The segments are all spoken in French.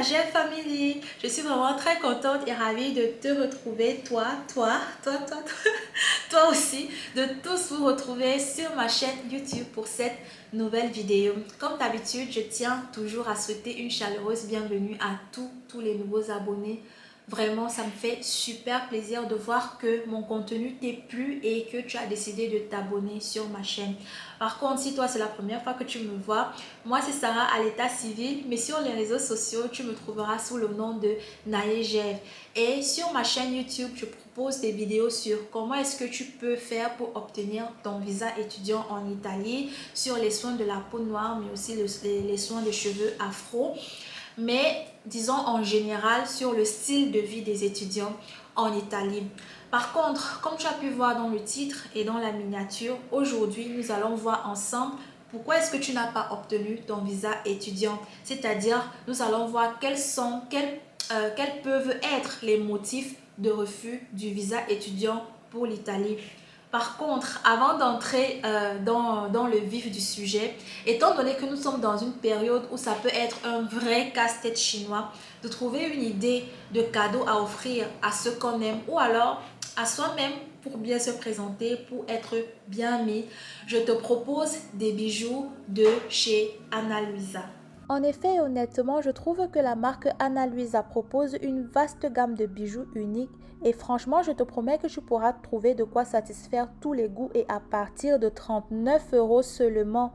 la GEM Family! Je suis vraiment très contente et ravie de te retrouver, toi aussi, de tous vous retrouver sur ma chaîne YouTube pour cette nouvelle vidéo. Comme d'habitude, je tiens toujours à souhaiter une chaleureuse bienvenue à tous les nouveaux abonnés. Vraiment, ça me fait super plaisir de voir que mon contenu t'est plu et que tu as décidé de t'abonner sur ma chaîne. Par contre, si toi c'est la première fois que tu me vois, moi c'est Sarah à l'état civil, mais sur les réseaux sociaux, tu me trouveras sous le nom de Nayegev. Et sur ma chaîne YouTube, je propose des vidéos sur comment est-ce que tu peux faire pour obtenir ton visa étudiant en Italie, sur les soins de la peau noire, mais aussi les soins de cheveux afro. Mais disons en général sur le style de vie des étudiants en Italie. Par contre, comme tu as pu voir dans le titre et dans la miniature, aujourd'hui nous allons voir ensemble pourquoi est-ce que tu n'as pas obtenu ton visa étudiant. C'est-à-dire, nous allons voir quels peuvent être les motifs de refus du visa étudiant pour l'Italie. Par contre, avant d'entrer dans le vif du sujet, étant donné que nous sommes dans une période où ça peut être un vrai casse-tête chinois, de trouver une idée de cadeau à offrir à ceux qu'on aime ou alors à soi-même pour bien se présenter, pour être bien mis, je te propose des bijoux de chez Ana Luisa. En effet, honnêtement, je trouve que la marque Ana Luisa propose une vaste gamme de bijoux uniques et franchement, je te promets que tu pourras trouver de quoi satisfaire tous les goûts et à partir de 39 € seulement.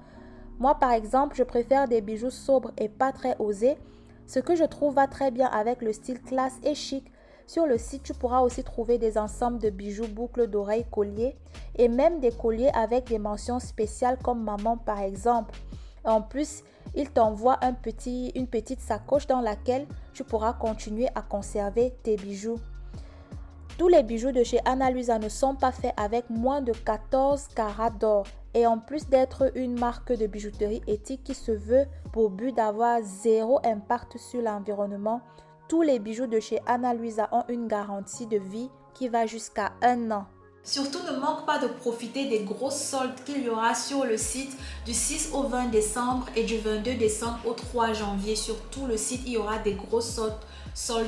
Moi, par exemple, je préfère des bijoux sobres et pas très osés, ce que je trouve va très bien avec le style classe et chic. Sur le site, tu pourras aussi trouver des ensembles de bijoux, boucles d'oreilles, colliers et même des colliers avec des mentions spéciales comme maman par exemple. En plus, il t'envoie une petite sacoche dans laquelle tu pourras continuer à conserver tes bijoux. Tous les bijoux de chez Ana Luisa ne sont pas faits avec moins de 14 carats d'or. Et en plus d'être une marque de bijouterie éthique qui se veut pour but d'avoir zéro impact sur l'environnement, tous les bijoux de chez Ana Luisa ont une garantie de vie qui va jusqu'à 1 an. Surtout, ne manque pas de profiter des grosses soldes qu'il y aura sur le site du 6 au 20 décembre et du 22 décembre au 3 janvier. Sur tout le site, il y aura des grosses soldes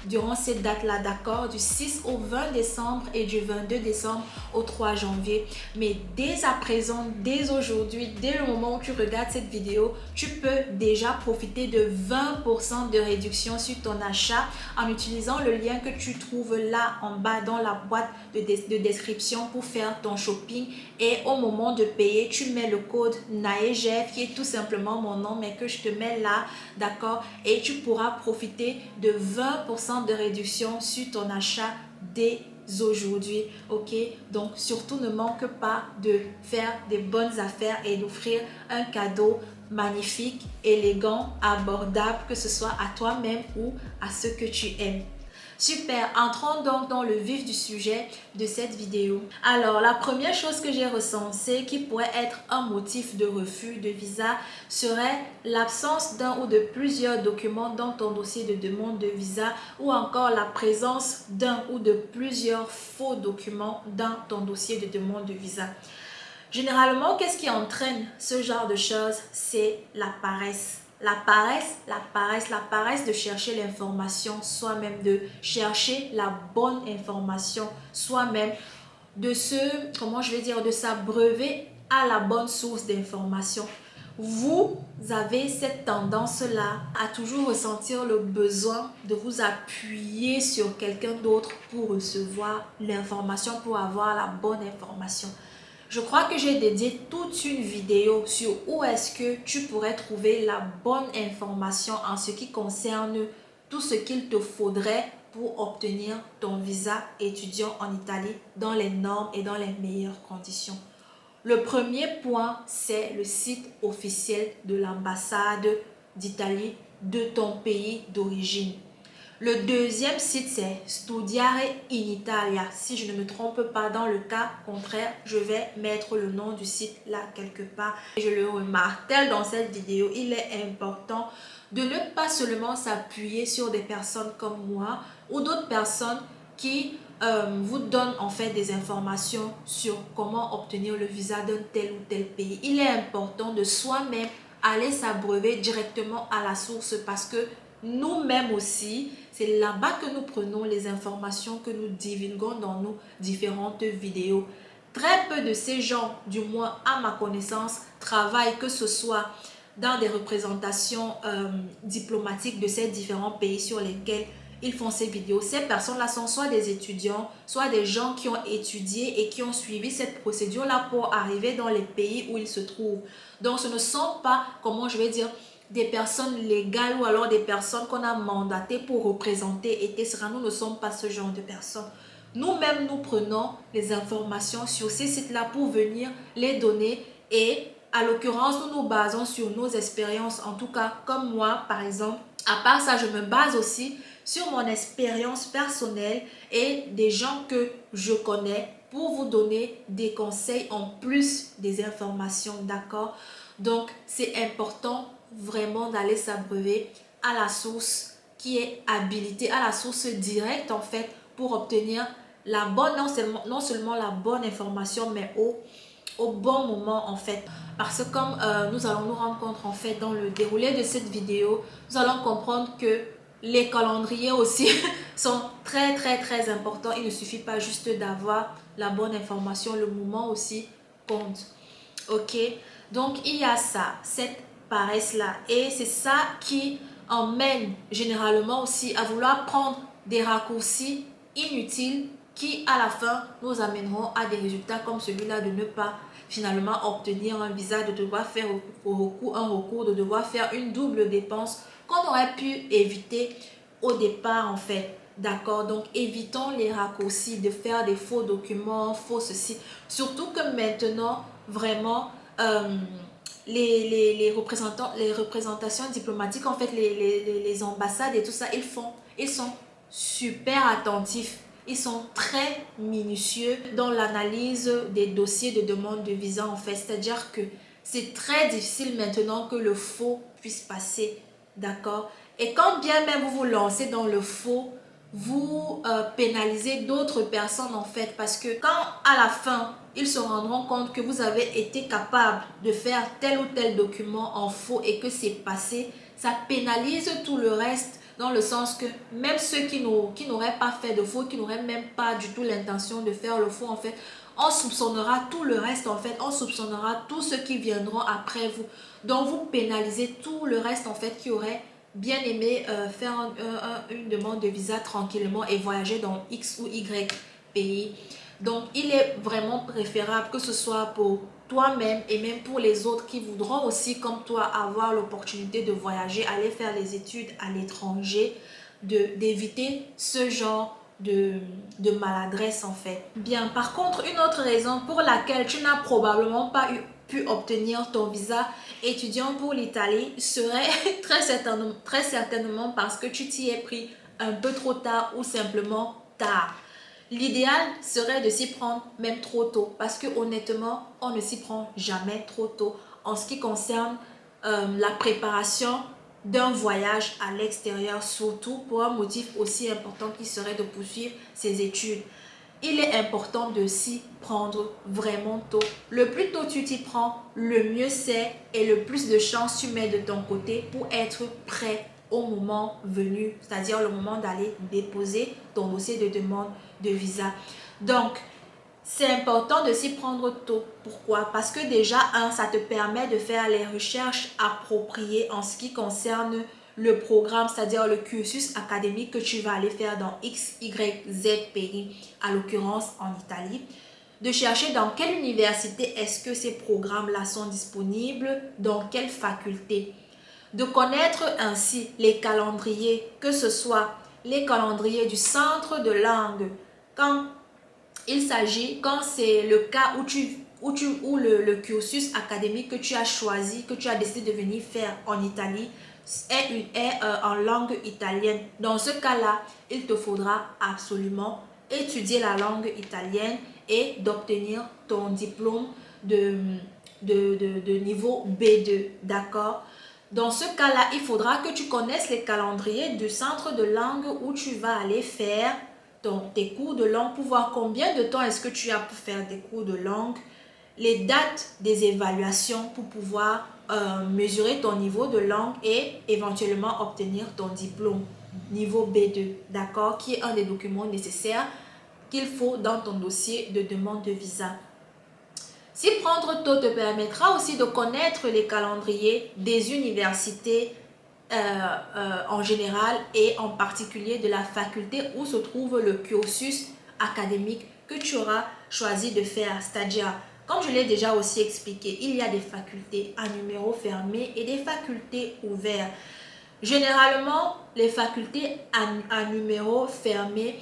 durant cette date-là, d'accord? Du 6 au 20 décembre et du 22 décembre au 3 janvier. Mais dès à présent, dès aujourd'hui, dès le moment où tu regardes cette vidéo, tu peux déjà profiter de 20% de réduction sur ton achat en utilisant le lien que tu trouves là en bas dans la boîte de description pour faire ton shopping. Et au moment de payer, tu mets le code Nayegev qui est tout simplement mon nom mais que je te mets là, d'accord? Et tu pourras profiter de 20% de réduction sur ton achat dès aujourd'hui, ok? Donc surtout ne manque pas de faire des bonnes affaires et d'offrir un cadeau magnifique, élégant, abordable, que ce soit à toi-même ou à ceux que tu aimes. Super, entrons donc dans le vif du sujet de cette vidéo. Alors, la première chose que j'ai recensée qui pourrait être un motif de refus de visa serait l'absence d'un ou de plusieurs documents dans ton dossier de demande de visa ou encore la présence d'un ou de plusieurs faux documents dans ton dossier de demande de visa. Généralement, qu'est-ce qui entraîne ce genre de choses? C'est la paresse. La paresse de chercher l'information soi-même, de chercher la bonne information soi-même, de de s'abreuver à la bonne source d'information. Vous avez cette tendance-là à toujours ressentir le besoin de vous appuyer sur quelqu'un d'autre pour recevoir l'information, pour avoir la bonne information. Je crois que j'ai dédié toute une vidéo sur où est-ce que tu pourrais trouver la bonne information en ce qui concerne tout ce qu'il te faudrait pour obtenir ton visa étudiant en Italie dans les normes et dans les meilleures conditions. Le premier point, c'est le site officiel de l'ambassade d'Italie de ton pays d'origine. Le deuxième site, c'est Studiare in Italia. Si je ne me trompe pas, dans le cas contraire, je vais mettre le nom du site là quelque part. Et je le remarque, tel dans cette vidéo, il est important de ne pas seulement s'appuyer sur des personnes comme moi ou d'autres personnes qui vous donnent en fait des informations sur comment obtenir le visa d'un tel ou tel pays. Il est important de soi-même aller s'abreuver directement à la source parce que nous-mêmes aussi, c'est là-bas que nous prenons les informations que nous divulguons dans nos différentes vidéos. Très peu de ces gens, du moins à ma connaissance, travaillent, que ce soit dans des représentations diplomatiques de ces différents pays sur lesquels ils font ces vidéos. Ces personnes-là sont soit des étudiants, soit des gens qui ont étudié et qui ont suivi cette procédure-là pour arriver dans les pays où ils se trouvent. Donc, ce ne sont pas, comment je vais dire, des personnes légales ou alors des personnes qu'on a mandatées pour représenter, etc. Nous ne sommes pas ce genre de personnes. Nous-mêmes, nous prenons les informations sur ces sites-là pour venir les donner et à l'occurrence, nous nous basons sur nos expériences. En tout cas, comme moi, par exemple. À part ça, je me base aussi sur mon expérience personnelle et des gens que je connais pour vous donner des conseils en plus des informations, d'accord? Donc, c'est important vraiment d'aller s'abreuver à la source qui est habilitée, à la source directe en fait, pour obtenir la bonne, non seulement la bonne information, mais au bon moment en fait. Parce que comme nous allons nous rendre compte en fait dans le déroulé de cette vidéo, nous allons comprendre que les calendriers aussi sont très importants. Il ne suffit pas juste d'avoir la bonne information, le moment aussi compte. Ok, donc il y a ça, cette paresse là, et c'est ça qui emmène généralement aussi à vouloir prendre des raccourcis inutiles qui à la fin nous amèneront à des résultats comme celui-là de ne pas finalement obtenir un visa, de devoir faire un recours, de devoir faire une double dépense qu'on aurait pu éviter au départ en fait. D'accord, donc évitons les raccourcis de faire des faux documents, faux ceci. Surtout que maintenant, vraiment, les représentations diplomatiques, en fait, les ambassades et tout ça, ils sont super attentifs. Ils sont très minutieux dans l'analyse des dossiers de demande de visa, en fait. C'est-à-dire que c'est très difficile maintenant que le faux puisse passer, d'accord? Et quand bien même vous vous lancez dans le faux, vous pénalisez d'autres personnes en fait, parce que quand à la fin ils se rendront compte que vous avez été capable de faire tel ou tel document en faux et que c'est passé, ça pénalise tout le reste, dans le sens que même ceux qui n'auraient pas fait de faux, qui n'auraient même pas du tout l'intention de faire le faux en fait, on soupçonnera tout le reste en fait, on soupçonnera tous ceux qui viendront après vous. Donc vous pénalisez tout le reste en fait qui aurait bien aimé faire une demande de visa tranquillement et voyager dans X ou Y pays. Donc, il est vraiment préférable que ce soit pour toi-même et même pour les autres qui voudront aussi, comme toi, avoir l'opportunité de voyager, aller faire les études à l'étranger, d'éviter ce genre de maladresse en fait. Bien, par contre, une autre raison pour laquelle tu n'as probablement pas pu obtenir ton visa étudiant pour l'Italie serait très certainement parce que tu t'y es pris un peu trop tard ou simplement tard. L'idéal serait de s'y prendre même trop tôt parce que honnêtement, on ne s'y prend jamais trop tôt en ce qui concerne la préparation d'un voyage à l'extérieur, surtout pour un motif aussi important qui serait de poursuivre ses études. Il est important de s'y prendre vraiment tôt. Le plus tôt tu t'y prends, le mieux c'est et le plus de chances tu mets de ton côté pour être prêt au moment venu, c'est-à-dire le moment d'aller déposer ton dossier de demande de visa. Donc, c'est important de s'y prendre tôt. Pourquoi? Parce que déjà, ça te permet de faire les recherches appropriées en ce qui concerne le programme, c'est-à-dire le cursus académique que tu vas aller faire dans X, Y, Z pays, à l'occurrence en Italie. De chercher dans quelle université est-ce que ces programmes-là sont disponibles, dans quelle faculté. De connaître ainsi les calendriers, que ce soit les calendriers du centre de langue, quand c'est le cas où le cursus académique que tu as choisi, que tu as décidé de venir faire en Italie, est en langue italienne. Dans ce cas-là, il te faudra absolument étudier la langue italienne et d'obtenir ton diplôme de niveau B2, d'accord? Dans ce cas-là, il faudra que tu connaisses les calendriers du centre de langue où tu vas aller faire tes cours de langue pour voir combien de temps est-ce que tu as pour faire des cours de langue, les dates des évaluations pour pouvoir mesurer ton niveau de langue et éventuellement obtenir ton diplôme niveau B2, d'accord, qui est un des documents nécessaires qu'il faut dans ton dossier de demande de visa. S'y prendre tôt te permettra aussi de connaître les calendriers des universités en général et en particulier de la faculté où se trouve le cursus académique que tu auras choisi de faire. C'est-à-dire, comme je l'ai déjà aussi expliqué, il y a des facultés à numéro fermé et des facultés ouvertes. Généralement, les facultés à numéro fermé,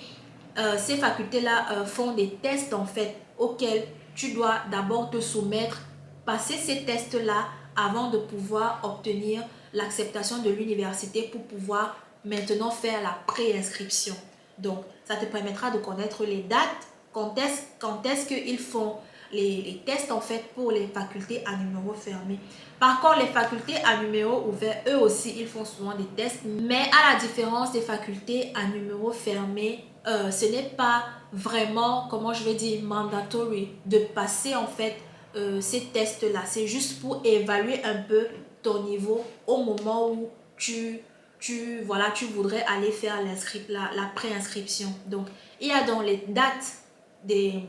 ces facultés-là font des tests en fait auxquels tu dois d'abord te soumettre, passer ces tests-là avant de pouvoir obtenir l'acceptation de l'université pour pouvoir maintenant faire la préinscription. Donc, ça te permettra de connaître les dates, quand est-ce qu'ils font les tests en fait pour les facultés à numéro fermé. Par contre, les facultés à numéro ouvert, eux aussi, ils font souvent des tests. Mais à la différence des facultés à numéro fermé, ce n'est pas vraiment, comment je vais dire, mandatory de passer en fait ces tests-là. C'est juste pour évaluer un peu ton niveau au moment où tu voudrais aller faire la préinscription. Donc, il y a dans les dates des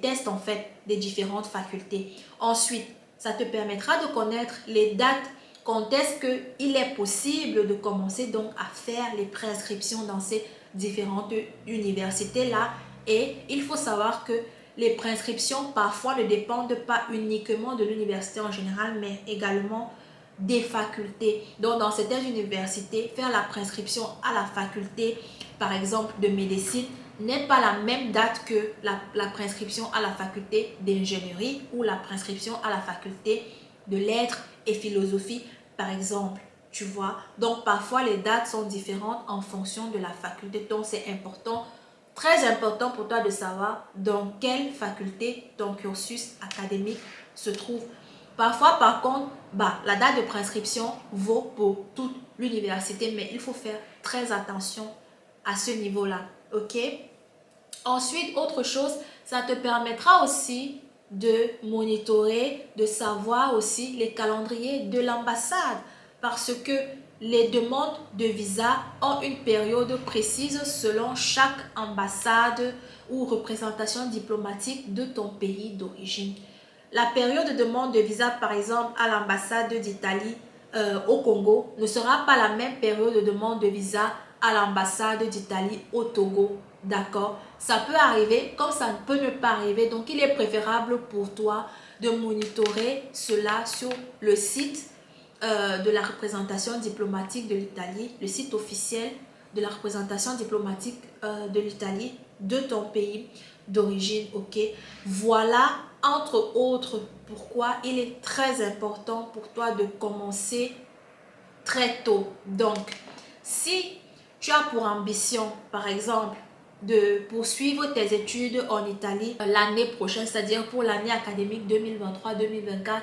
tests en fait des différentes facultés. Ensuite, ça te permettra de connaître les dates quand est-ce qu'il est possible de commencer donc à faire les préinscriptions dans ces différentes universités-là. Et il faut savoir que les préinscriptions parfois ne dépendent pas uniquement de l'université en général, mais également des facultés. Donc, dans certaines universités, faire la préinscription à la faculté, par exemple, de médecine, n'est pas la même date que la préinscription à la faculté d'ingénierie ou la préinscription à la faculté de lettres et philosophie, par exemple. Tu vois, donc parfois les dates sont différentes en fonction de la faculté. Donc, c'est important, très important pour toi de savoir dans quelle faculté ton cursus académique se trouve. Parfois, par contre, la date de préinscription vaut pour toute l'université, mais il faut faire très attention à ce niveau-là. Ok? Ensuite, autre chose, ça te permettra aussi de monitorer, de savoir aussi les calendriers de l'ambassade parce que les demandes de visa ont une période précise selon chaque ambassade ou représentation diplomatique de ton pays d'origine. La période de demande de visa, par exemple, à l'ambassade d'Italie au Congo ne sera pas la même période de demande de visa à l'ambassade d'Italie au Togo. D'accord? Ça peut arriver comme ça ne peut ne pas arriver. Donc, il est préférable pour toi de monitorer cela sur le site de la représentation diplomatique de l'Italie, le site officiel de la représentation diplomatique de l'Italie, de ton pays d'origine. Ok? Voilà, entre autres, pourquoi il est très important pour toi de commencer très tôt. Donc, si tu as pour ambition, par exemple, de poursuivre tes études en Italie l'année prochaine, c'est-à-dire pour l'année académique 2023-2024,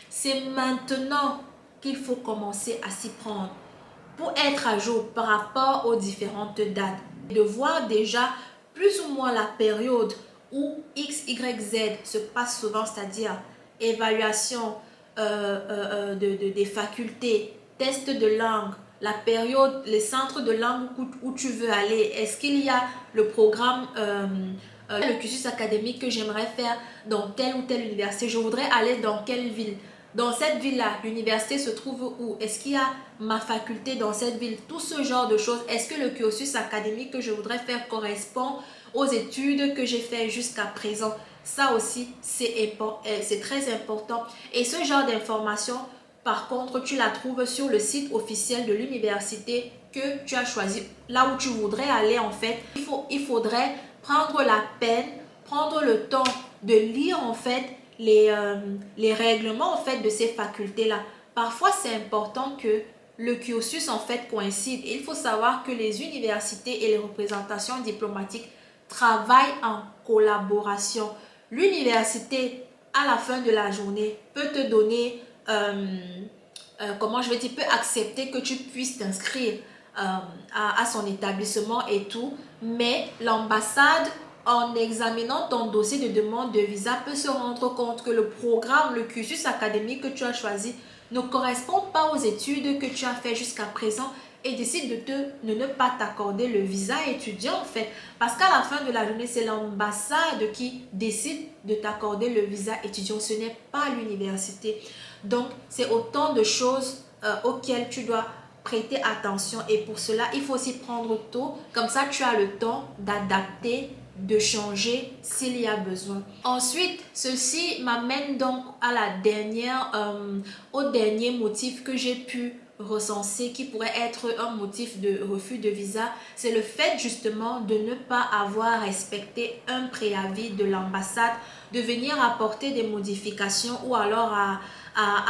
c'est maintenant qu'il faut commencer à s'y prendre pour être à jour par rapport aux différentes dates. De voir déjà plus ou moins la période où X, Y, Z se passe souvent, c'est-à-dire évaluation des facultés, test de langue, la période, les centres de langue où tu veux aller. Est-ce qu'il y a le programme, le cursus académique que j'aimerais faire dans telle ou telle université? Je voudrais aller dans quelle ville? Dans cette ville-là, l'université se trouve où? Est-ce qu'il y a ma faculté dans cette ville? Tout ce genre de choses. Est-ce que le cursus académique que je voudrais faire correspond aux études que j'ai fait jusqu'à présent? Ça aussi, c'est très important. Et ce genre d'informations, par contre, tu la trouves sur le site officiel de l'université que tu as choisi, là où tu voudrais aller en fait. Il faudrait prendre la peine, prendre le temps de lire en fait les règlements en fait de ces facultés-là. Parfois, c'est important que le cursus en fait coïncide. Et il faut savoir que les universités et les représentations diplomatiques travaillent en collaboration. L'université, à la fin de la journée, peut te donner, peut accepter que tu puisses t'inscrire à son établissement et tout, mais l'ambassade, en examinant ton dossier de demande de visa, peut se rendre compte que le programme, le cursus académique que tu as choisi ne correspond pas aux études que tu as fait jusqu'à présent et décide de ne pas t'accorder le visa étudiant en fait. Parce qu'à la fin de la journée, c'est l'ambassade qui décide de t'accorder le visa étudiant. Ce n'est pas l'université. Donc, c'est autant de choses auxquelles tu dois prêter attention. Et pour cela, il faut aussi prendre tôt. Comme ça, tu as le temps d'adapter, de changer s'il y a besoin. Ensuite, ceci m'amène donc à au dernier motif que j'ai pu recenser qui pourrait être un motif de refus de visa, c'est le fait justement de ne pas avoir respecté un préavis de l'ambassade, de venir apporter des modifications ou alors à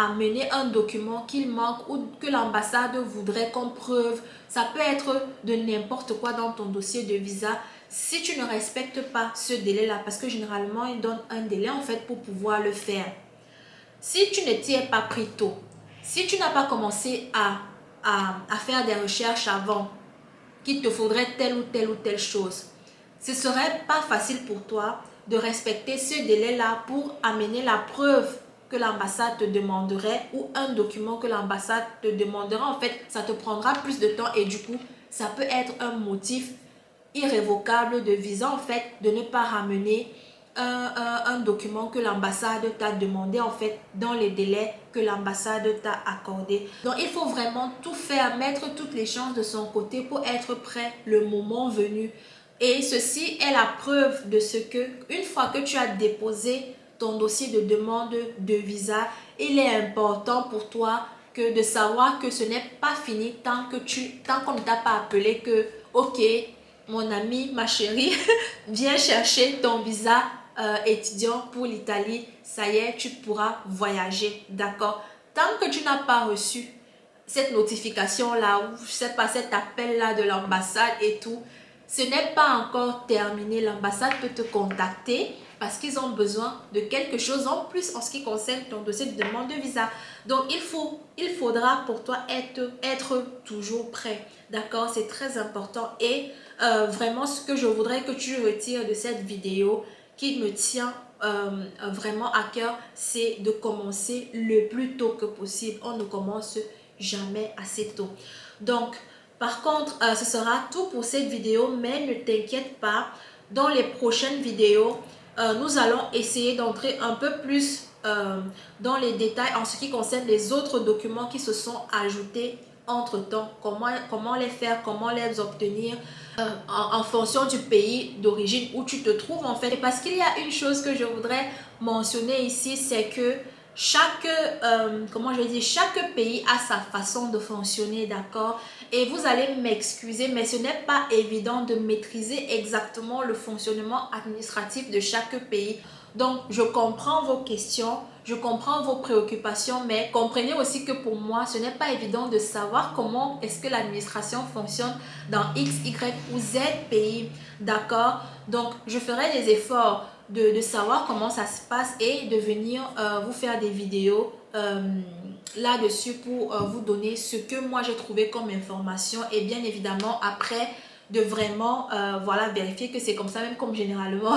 amener un document qu'il manque ou que l'ambassade voudrait comme preuve. Ça peut être de n'importe quoi dans ton dossier de visa si tu ne respectes pas ce délai-là, parce que généralement, ils donnent un délai en fait pour pouvoir le faire. Si tu ne t'y es pas pris tôt, si tu n'as pas commencé à faire des recherches avant qu'il te faudrait telle ou telle chose, ce ne serait pas facile pour toi de respecter ce délai-là pour amener la preuve que l'ambassade te demanderait ou un document que l'ambassade te demandera. En fait, ça te prendra plus de temps et du coup, ça peut être un motif irrévocable de visa en fait, de ne pas ramener un document que l'ambassade t'a demandé en fait dans les délais que l'ambassade t'a accordé. Donc il faut vraiment tout faire, mettre toutes les chances de son côté pour être prêt le moment venu. Et ceci est la preuve de ce que une fois que tu as déposé ton dossier de demande de visa, il est important pour toi que de savoir que ce n'est pas fini tant qu'on ne t'a pas appelé que ok, mon ami, ma chérie, viens chercher ton visa étudiant pour l'Italie. Ça y est, tu pourras voyager, d'accord? Tant que tu n'as pas reçu cette notification-là ou je sais pas, cet appel-là de l'ambassade et tout, ce n'est pas encore terminé. L'ambassade peut te contacter parce qu'ils ont besoin de quelque chose en plus en ce qui concerne ton dossier de demande de visa. Donc, il faudra pour toi être toujours prêt. D'accord? C'est très important. Et vraiment, ce que je voudrais que tu retires de cette vidéo qui me tient vraiment à cœur, c'est de commencer le plus tôt que possible. On ne commence jamais assez tôt. Donc, par contre, ce sera tout pour cette vidéo, mais ne t'inquiète pas, dans les prochaines vidéos, nous allons essayer d'entrer un peu plus dans les détails en ce qui concerne les autres documents qui se sont ajoutés entre-temps, comment les faire, comment les obtenir en fonction du pays d'origine où tu te trouves en fait. Parce qu'il y a une chose que je voudrais mentionner ici, c'est que chaque pays a sa façon de fonctionner, d'accord? Et vous allez m'excuser, mais ce n'est pas évident de maîtriser exactement le fonctionnement administratif de chaque pays. Donc, je comprends vos questions, je comprends vos préoccupations, mais comprenez aussi que pour moi, ce n'est pas évident de savoir comment est-ce que l'administration fonctionne dans X, Y ou Z pays, d'accord? Donc, je ferai des efforts de savoir comment ça se passe et de venir vous faire des vidéos là-dessus pour vous donner ce que moi j'ai trouvé comme information et bien évidemment après de vraiment voilà, vérifier que c'est comme ça, même comme généralement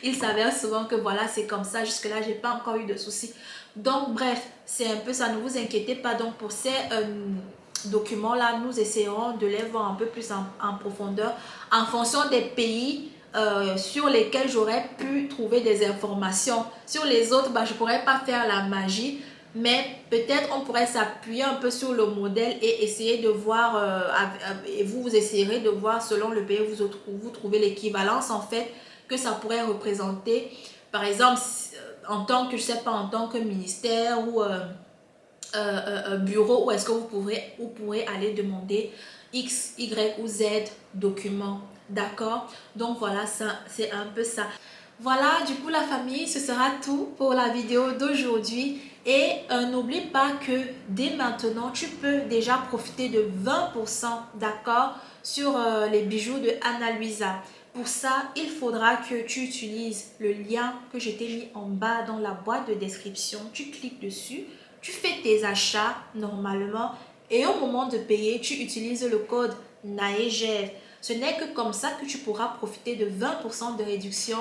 il s'avère souvent que voilà, c'est comme ça. Jusque là j'ai pas encore eu de soucis. Donc bref, c'est un peu ça, ne vous inquiétez pas. Donc pour ces documents là, nous essayerons de les voir un peu plus en profondeur en fonction des pays sur lesquels j'aurais pu trouver des informations. Sur les autres, je ne pourrais pas faire la magie, mais peut-être on pourrait s'appuyer un peu sur le modèle et essayer de voir, et vous essayerez de voir selon le pays où vous trouvez l'équivalence en fait que ça pourrait représenter. Par exemple, en tant que, je sais pas, en tant que ministère ou bureau, où est-ce que vous pourrez aller demander X, Y ou Z documents. D'accord? Donc voilà, ça c'est un peu ça. Voilà, du coup la famille, ce sera tout pour la vidéo d'aujourd'hui. Et n'oublie pas que dès maintenant, tu peux déjà profiter de 20%, d'accord, sur les bijoux de Ana Luisa. Pour ça, il faudra que tu utilises le lien que je t'ai mis en bas dans la boîte de description. Tu cliques dessus, tu fais tes achats normalement et au moment de payer, tu utilises le code NAEGEV. Ce n'est que comme ça que tu pourras profiter de 20% de réduction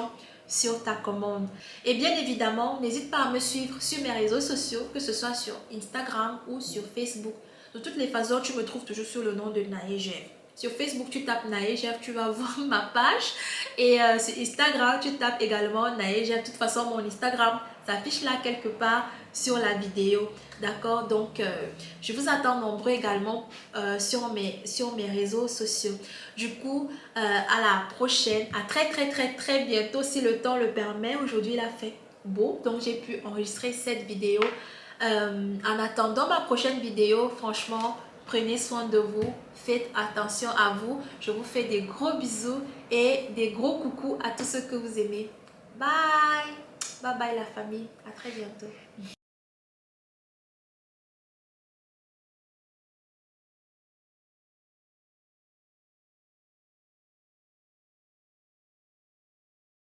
sur ta commande. Et bien évidemment, n'hésite pas à me suivre sur mes réseaux sociaux, que ce soit sur Instagram ou sur Facebook. De toutes les façons, tu me trouves toujours sur le nom de Naëgev. Sur Facebook, tu tapes Naëgev, tu vas voir ma page. Et sur Instagram, tu tapes également Naëgev. De toute façon, mon Instagram s'affiche là quelque part sur la vidéo. D'accord? Donc, je vous attends nombreux également sur mes réseaux sociaux. Du coup, à la prochaine. À très bientôt si le temps le permet. Aujourd'hui, il a fait beau. Donc, j'ai pu enregistrer cette vidéo. En attendant ma prochaine vidéo, franchement, prenez soin de vous, faites attention à vous. Je vous fais des gros bisous et des gros coucous à tous ceux que vous aimez. Bye! Bye bye la famille, à très bientôt.